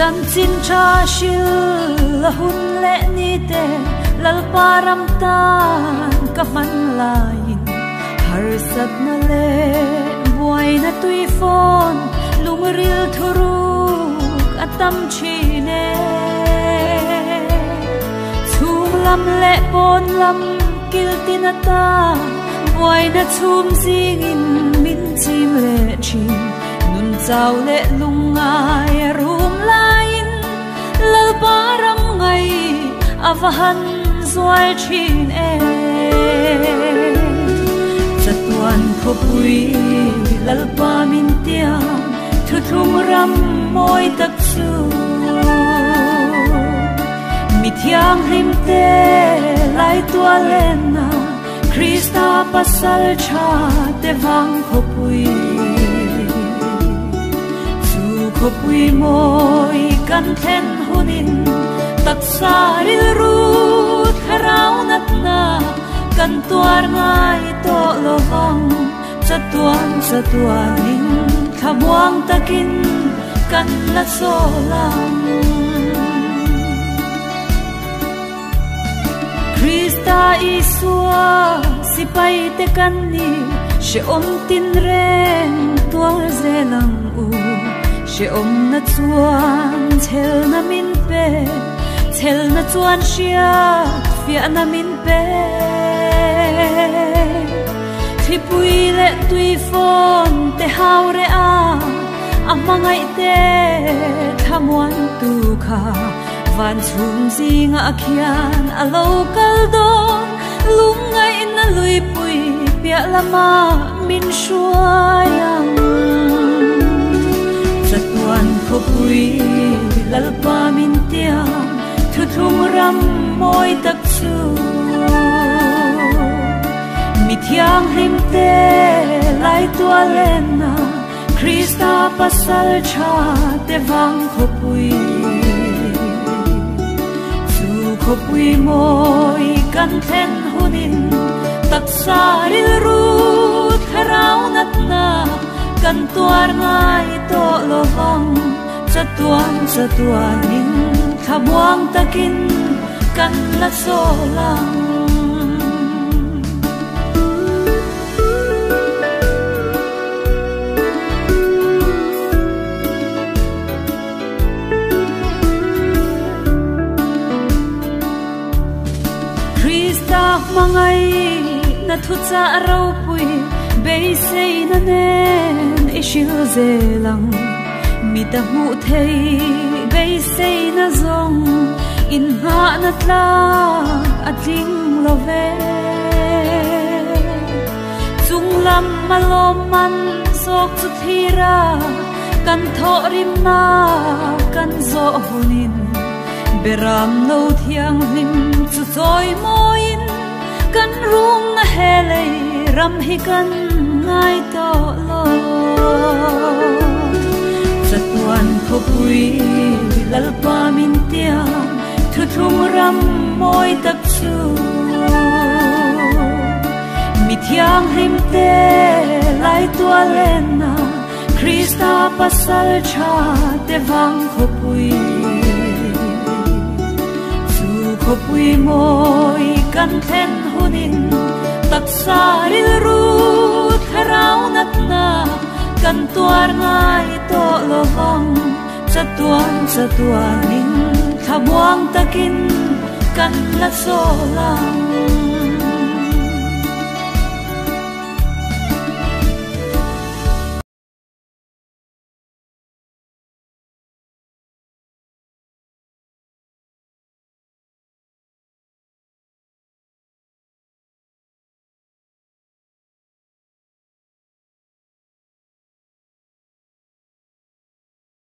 zan chin cha shil la hun le ni te lal param tan ka man lain har sat na le buai na tui phone lung ril thuruk atam chine chung lam le pon lam kil tinata buai na chum sing in min chim le chin nun chau le lungai rum lain lal param ngai avahan zual chin e chatuan khopui lal pa min tia thu thum ram moi tak chu mi thiang him te lai tua lena Krista pasal cha te vang khopui chu khopui moi kan then hunin taksa ril rut kharau nat na kan tuar ngai to lovang chatuanin thamuang takin kan la solang Krista isua sipai te kan ni she om tin reng tuar zelang u she om na chuan chel na min pe chel na chuan shia fia na min pe thipui le tui phone te hau re a amangai te thamuan tu kha van chum zinga akhian a local don lungai na lui pui pia lama min shuayang chatuan khopui lalpa min tia thu thum ram moi tak chu mi thiang him te lai tua lena Krista pasal cha te vang khopui khopui moi kan then hunin taksa ril rut kharau nat na kan tuar ngai to lovang chatuanin thamuang takin kan la solang mangai na thu cha ro pui be sei na nen ishil zelang mi ta mu thei be sei na zong in ha na tla ating love chung lam malom man sok chu thira kan tho rim na kan zo hunin beram no thiang lim chu zoi moin kan rung na hele ram hi kan ngai to lo chatuan khopui lalpa min tia thu thum ram moi tak chu mi thiang him te lai tua lena Krista pasal cha te vang khopui chu khopui moi kan then hunin taksa ril rut kharau nat na kan tuar ngai to lovang chatuanin thamuang takin kan la solang